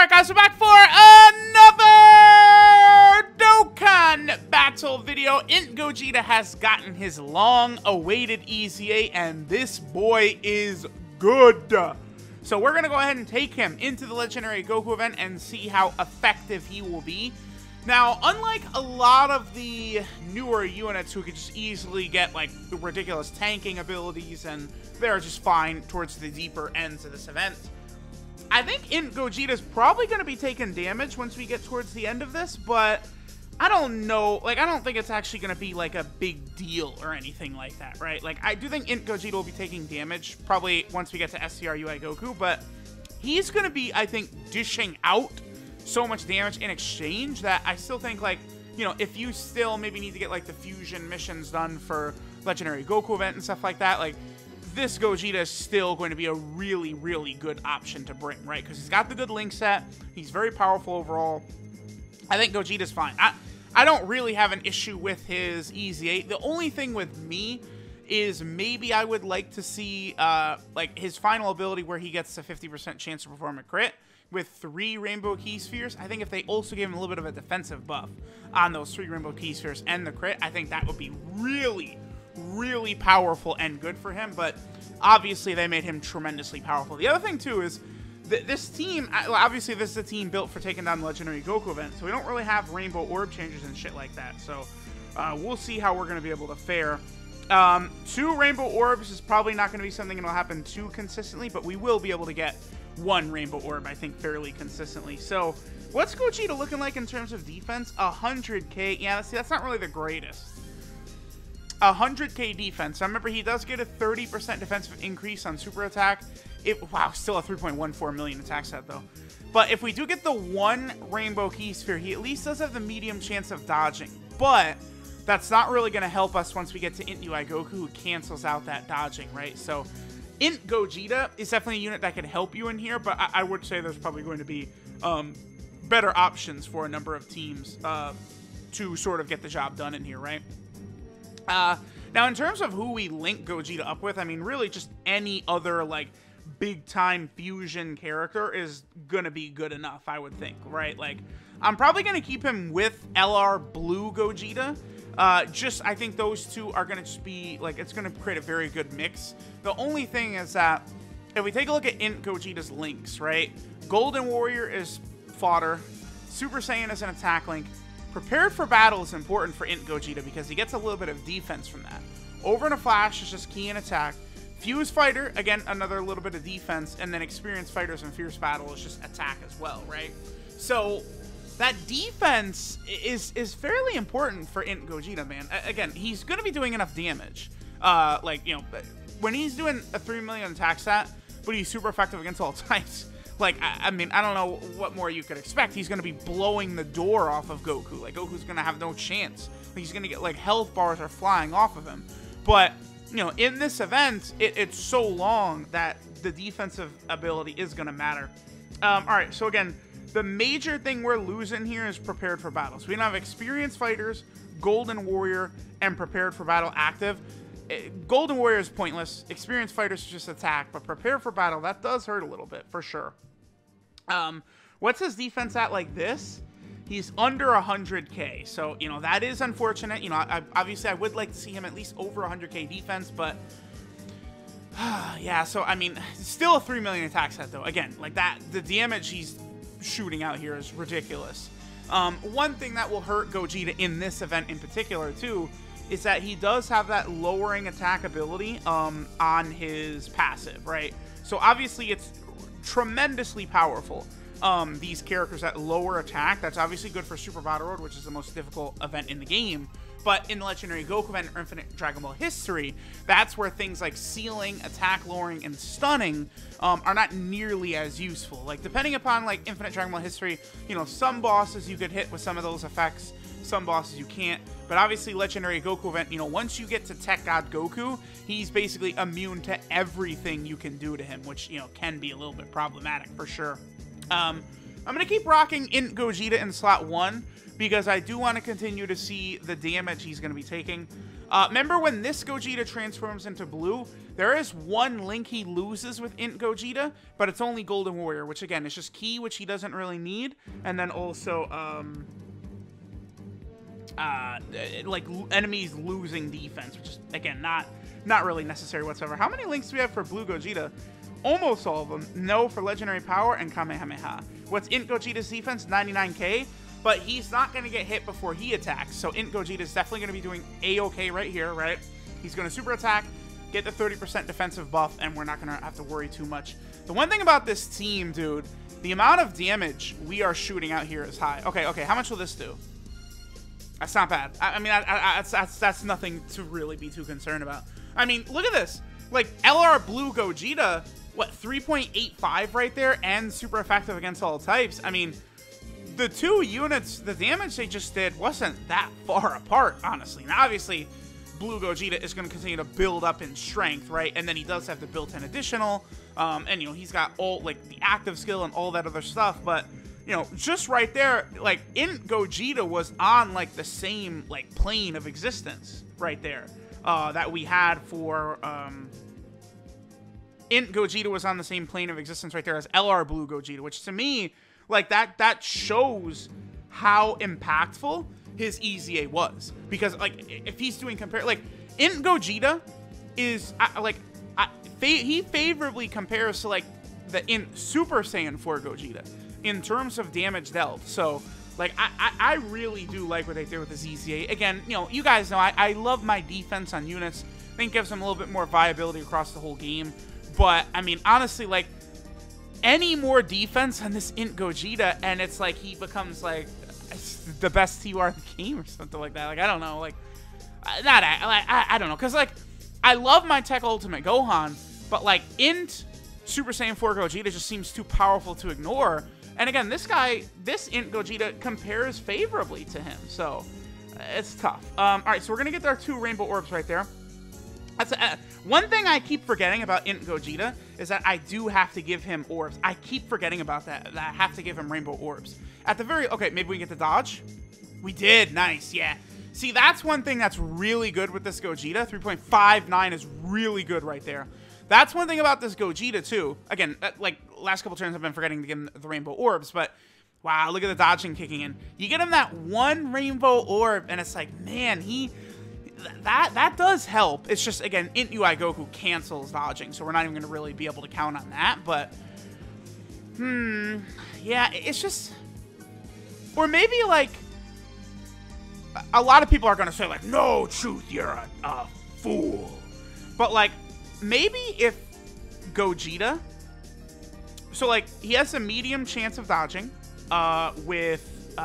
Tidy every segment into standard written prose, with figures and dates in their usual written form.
Alright guys, we're back for another Dokkan battle video. Int Gogeta has gotten his long-awaited EZA, and this boy is good. So we're going to go ahead and take him into the Legendary Goku event and see how effective he will be. Now, unlike a lot of the newer units who could just easily get, like, ridiculous tanking abilities, and they're just fine towards the deeper ends of this event, I think Int Gogeta is probably going to be taking damage once we get towards the end of this, but I don't know. Like, I don't think it's actually going to be, like, a big deal or anything like that, right? Like, I do think Int Gogeta will be taking damage probably once we get to SCR UI Goku, but he's going to be, I think, dishing out so much damage in exchange that I still think, like, you know, if you still maybe need to get, like, the fusion missions done for Legendary Goku event and stuff like that, like, this Gogeta is still going to be a really, really good option to bring, right? Because he's got the good link set. He's very powerful overall. I think Gogeta's fine. I don't really have an issue with his EZA. The only thing with me is maybe I would like to see, like, his final ability where he gets a 50% chance to perform a crit with 3 Rainbow Key Spheres. I think if they also gave him a little bit of a defensive buff on those 3 Rainbow Key Spheres and the crit, I think that would be really powerful and good for him, but obviously they made him tremendously powerful. The other thing too is this team, obviously this is a team built for taking down the Legendary Goku event, so we don't really have Rainbow Orb changes and shit like that, so we'll see how we're going to be able to fare. 2 Rainbow Orbs is probably not going to be something that will happen too consistently, but we will be able to get 1 Rainbow Orb, I think, fairly consistently. So what's Gogeta looking like in terms of defense? 100k. Yeah, see, that's not really the greatest. 100k defense. I remember he does get a 30% defensive increase on super attack. Wow, still a 3.14 million attack set though. But if we do get the 1 Rainbow Key Sphere, he at least does have the medium chance of dodging. But that's not really going to help us once we get to Int UI Goku, who cancels out that dodging, right? So Int Gogeta is definitely a unit that can help you in here, but I would say there's probably going to be better options for a number of teams to sort of get the job done in here, right? Now, in terms of who we link Gogeta up with, I mean, really just any other, like, big-time fusion character is gonna be good enough, I would think, right? Like, I'm probably gonna keep him with LR Blue Gogeta. I think those two are gonna just be, like, it's gonna create a very good mix. The only thing is that, if we take a look at Int Gogeta's links, right? Golden Warrior is fodder. Super Saiyan is an attack link. Prepared for Battle is important for Int Gogeta because he gets a little bit of defense from that. Over in a Flash is just key and attack. Fuse Fighter, again, another little bit of defense. And then Experienced Fighters and Fierce Battle is just attack as well, right? So that defense is fairly important for Int Gogeta, man. Again, he's going to be doing enough damage. Like, you know, when he's doing a 3 million attack stat, but he's super effective against all types. Like, I mean, I don't know what more you could expect. He's going to be blowing the door off of Goku. Like, Goku's going to have no chance. He's going to get, like, health bars are flying off of him. But, you know, in this event, it's so long that the defensive ability is going to matter. All right, so again, the major thing we're losing here is Prepared for Battle. So we don't have Experienced Fighters, Golden Warrior, and Prepared for Battle active. Golden Warrior is pointless. Experienced Fighters is just attack, but Prepared for Battle, that does hurt a little bit, for sure. What's his defense at like this? He's under 100k, so, you know, that is unfortunate. You know, obviously I would like to see him at least over 100k defense, but yeah, so, I mean, still a 3 million attack set, though. Again, like that, the damage he's shooting out here is ridiculous. One thing that will hurt Gogeta in this event in particular, too, is that he does have that lowering attack ability on his passive, right? So obviously it's tremendously powerful. These characters that lower attack, that's obviously good for Super Battle Road, which is the most difficult event in the game. But in the Legendary Goku event or Infinite Dragon Ball history, that's where things like sealing, attack lowering, and stunning are not nearly as useful. Like, depending upon, like, Infinite Dragon Ball history, you know, some bosses you could hit with some of those effects, some bosses you can't. But obviously, Legendary Goku event, you know, once you get to Tech God Goku, he's basically immune to everything you can do to him, which, you know, can be a little bit problematic for sure. I'm going to keep rocking Int Gogeta in slot 1 because I do want to continue to see the damage he's going to be taking. Remember when this Gogeta transforms into blue, there is one link he loses with Int Gogeta, but it's only Golden Warrior, which again is just Ki, which he doesn't really need, and then also like enemies losing defense, which is again not really necessary whatsoever. How many links do we have for blue Gogeta? Almost all of them. No for legendary power and Kamehameha. What's Int Gogeta's defense? 99k. But he's not going to get hit before he attacks. So Int Gogeta is definitely going to be doing A-okay right here, right? He's going to super attack, get the 30% defensive buff, and we're not going to have to worry too much. The one thing about this team, dude, the amount of damage we are shooting out here is high. Okay, how much will this do? That's not bad. I mean, that's nothing to really be too concerned about. I mean, look at this. Like, LR Blue Gogeta, what, 3.85 right there, and super effective against all types. I mean, the two units, the damage they just did wasn't that far apart, honestly. Now, obviously, Blue Gogeta is going to continue to build up in strength, right? And then he does have the built-in additional, and, you know, he's got all, like, the active skill and all that other stuff, but, you know, just right there, like, Int Gogeta was on, like, the same, like, plane of existence right there that we had for, Int Gogeta was on the same plane of existence right there as LR Blue Gogeta, which to me, like, that shows how impactful his EZA was. Because, like, if he's doing like, Int Gogeta is, he favorably compares to, like, the Int Super Saiyan 4 Gogeta in terms of damage dealt. So, like, I really do like what they did with his EZA. Again, you know, you guys know, I love my defense on units. I think it gives them a little bit more viability across the whole game. But, I mean, honestly, like, any more defense on this Int Gogeta, and it's like he becomes, like, the best TUR in the game or something like that. Like, I don't know. Like, I don't know. Because, like, I love my Tech Ultimate Gohan, but, like, Int Super Saiyan 4 Gogeta just seems too powerful to ignore. And, again, this Int Gogeta compares favorably to him. So, it's tough. All right, so we're going to get our 2 Rainbow Orbs right there. That's one thing I keep forgetting about Int Gogeta is that I do have to give him orbs. I keep forgetting about that I have to give him rainbow orbs. At the very... Okay, maybe we can get the dodge? We did. Nice, yeah. See, that's one thing that's really good with this Gogeta. 3.59 is really good right there. That's one thing about this Gogeta, too. Again, like, last couple turns I've been forgetting to give him the rainbow orbs, but... Wow, look at the dodging kicking in. You get him that one rainbow orb, and it's like, man, that does help. It's just, again, Int UI Goku cancels dodging, so we're not even going to really be able to count on that, but... Yeah, it's just... Or maybe, like... A lot of people are going to say, like, no, Truth, you're a fool. But, like, maybe if Gogeta... So, like, he has a medium chance of dodging with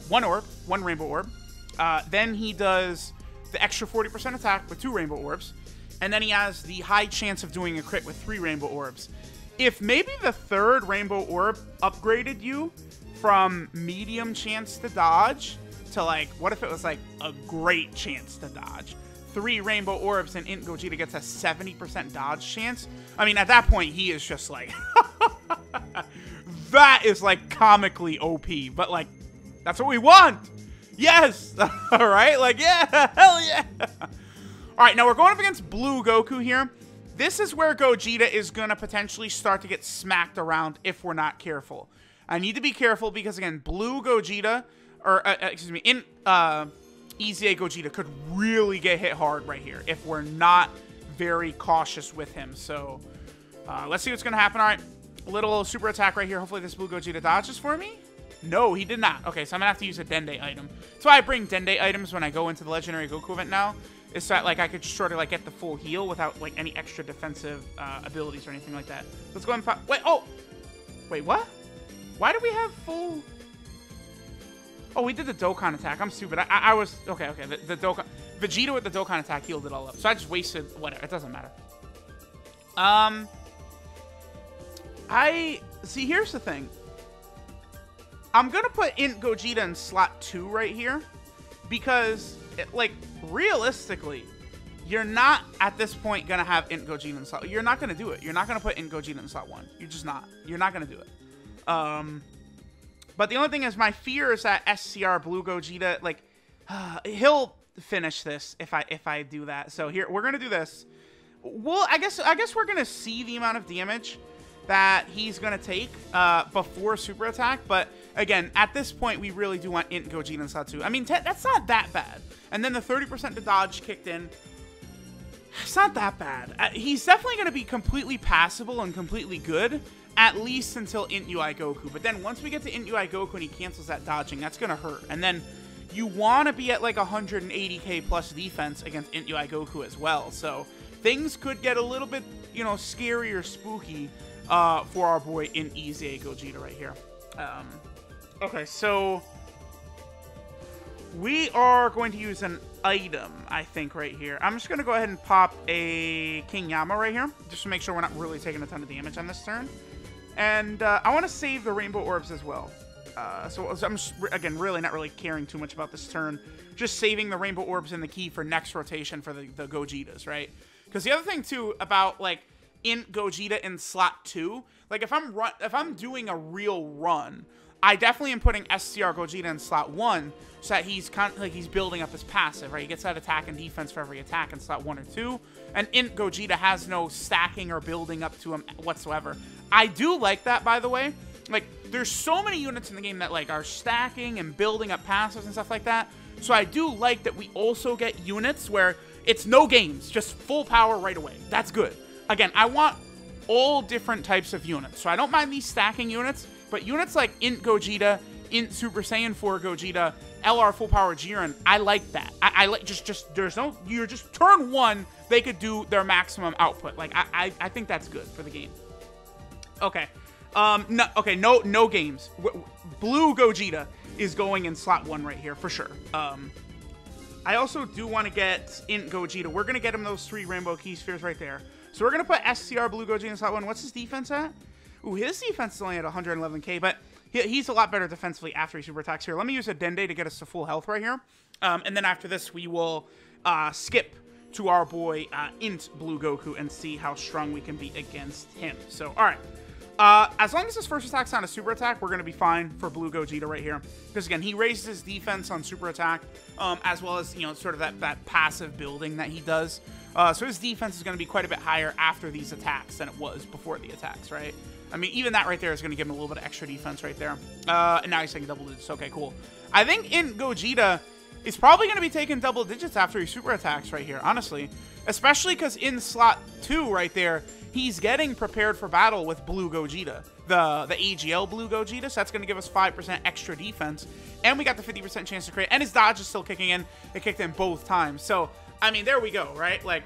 one rainbow orb. Then he does the extra 40% attack with 2 rainbow orbs. And then he has the high chance of doing a crit with 3 rainbow orbs. If maybe the 3rd rainbow orb upgraded you from medium chance to dodge to, like, what if it was, like, a great chance to dodge? 3 rainbow orbs and Int Gogeta gets a 70% dodge chance. I mean, at that point, he is just, like... that is, like, comically OP. But, like, that's what we want! Yes! Alright, like, yeah! Hell yeah! Alright, now we're going up against Blue Goku here. This is where Gogeta is going to potentially start to get smacked around if we're not careful. I need to be careful because, again, Blue Gogeta, or, excuse me, EZA Gogeta could really get hit hard right here if we're not very cautious with him. So, let's see what's going to happen. Alright, little super attack right here. Hopefully this Blue Gogeta dodges for me. No, he did not. Okay, so I'm going to have to use a Dende item. That's why I bring Dende items when I go into the Legendary Goku event now. Is so that, like, I could just sort of, like, get the full heal without, like, any extra defensive abilities or anything like that. Let's go and... Wait, oh! Wait, what? Why do we have full... Oh, we did the Dokkan attack. I'm stupid. I was... Okay, the Dokkan... Vegeta with the Dokkan attack healed it all up. So I just wasted... Whatever, it doesn't matter. See, here's the thing. I'm going to put Int Gogeta in slot 2 right here. Because, like, realistically, you're not, at this point, going to have Int Gogeta in slot... You're not going to do it. You're not going to put Int Gogeta in slot 1. You're just not. You're not going to do it. But the only thing is, my fear is that SCR Blue Gogeta, like, he'll finish this if I do that. So here, we're going to do this. Well, I guess we're going to see the amount of damage that he's going to take before super attack. But again, at this point, we really do want Int Gogeta in slot 2. I mean, that's not that bad. And then the 30% to dodge kicked in. It's not that bad. He's definitely going to be completely passable and completely good, at least until Int UI Goku. But then once we get to Int UI Goku and he cancels that dodging, that's going to hurt. And then you want to be at like 180k plus defense against Int UI Goku as well. So things could get a little bit, you know, scary or spooky for our boy in EZA Gogeta right here. Okay, so we are going to use an item, I think, right here. I'm just going to go ahead and pop a King Yama right here, just to make sure we're not really taking a ton of damage on this turn. And I want to save the Rainbow Orbs as well. So I'm just, again, really not really caring too much about this turn. Just saving the Rainbow Orbs in the key for next rotation for the Gogetas, right? Because the other thing, too, about, like, Int Gogeta in slot 2, like, if I'm doing a real run, I definitely am putting SCR Gogeta in slot 1 so that he's he's building up his passive, right? He gets that attack and defense for every attack in slot 1 or 2. And Int Gogeta has no stacking or building up to him whatsoever. I do like that, by the way. Like, there's so many units in the game that, like, are stacking and building up passives and stuff like that. So I do like that we also get units where it's no games, just full power right away. That's good. Again, I want all different types of units. So I don't mind these stacking units, but units like Int Gogeta, Int Super Saiyan 4 Gogeta, LR Full Power Jiren, I like that. I like there's no, you're just turn 1, they could do their maximum output. Like, I think that's good for the game. Okay. No games. Blue Gogeta is going in slot 1 right here for sure. I also do want to get Int Gogeta. We're going to get him those 3 Rainbow Key Spheres right there. So we're going to put SCR Blue Gogeta in slot 1. What's his defense at? Ooh, his defense is only at 111k, but he's a lot better defensively after he super attacks here. Let me use a Dende to get us to full health right here. And then after this, we will skip to our boy Int Blue Goku and see how strong we can be against him. So, all right. As long as his first attack's not a super attack, we're going to be fine for Blue Gogeta right here. Because, again, he raises his defense on super attack, as well as, you know, sort of that passive building that he does. So his defense is going to be quite a bit higher after these attacks than it was before the attacks, right? I mean, even that right there is going to give him a little bit of extra defense right there. And now he's taking double digits. Okay, cool. I think Int Gogeta is probably going to be taking double digits after he super attacks right here, honestly. Especially because in slot 2 right there, he's getting prepared for battle with Blue Gogeta, the AGL Blue Gogeta, so that's going to give us 5% extra defense, and we got the 50% chance to crit, and his dodge is still kicking in. It kicked in both times, so, I mean, there we go, right? Like,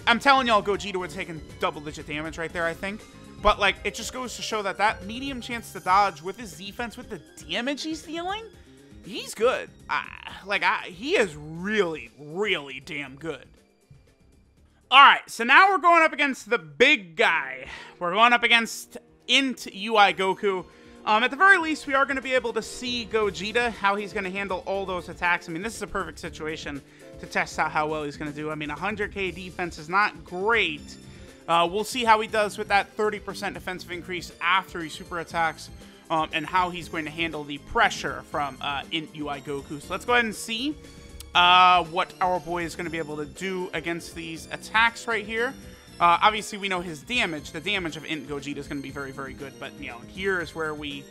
I'm telling y'all, Gogeta would have taken double-digit damage right there, I think, but, like, it just goes to show that that medium chance to dodge with his defense, with the damage he's dealing, he's good. He is really, really damn good. Alright, so now we're going up against the big guy. We're going up against Int UI Goku. At the very least, we are going to be able to see Gogeta, how he's going to handle all those attacks. I mean, this is a perfect situation to test out how well he's going to do. I mean, 100k defense is not great. We'll see how he does with that 30% defensive increase after he super attacks, and how he's going to handle the pressure from Int UI Goku. So let's go ahead and see what our boy is going to be able to do against these attacks right here. Obviously, we know his damage. The damage of Int Gogeta is going to be very, very good. But, you know, here is where we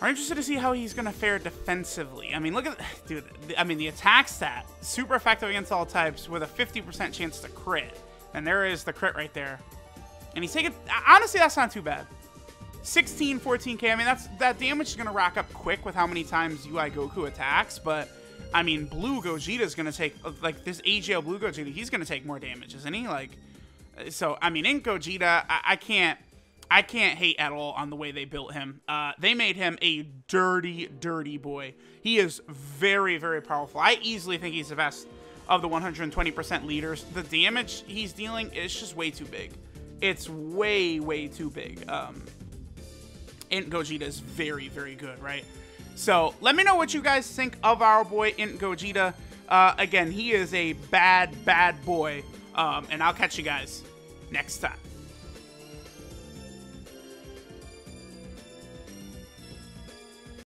are interested to see how he's going to fare defensively. I mean, look at... Dude, I mean, the attack stat. Super effective against all types with a 50% chance to crit. And there is the crit right there. And he's taking... Honestly, that's not too bad. 16, 14k. I mean, that damage is going to rack up quick with how many times UI Goku attacks. But... I mean, Blue Gogeta is going to take, like, this AGL Blue Gogeta, he's going to take more damage, isn't he? Like, so, I mean, Int Gogeta, I can't hate at all on the way they built him. They made him a dirty, dirty boy. He is very, very powerful. I easily think he's the best of the 120% leaders. The damage he's dealing is just way too big. It's way, way too big. Int Gogeta is very, very good, right? So, let me know what you guys think of our boy, Int Gogeta. Again, he is a bad, bad boy. And I'll catch you guys next time.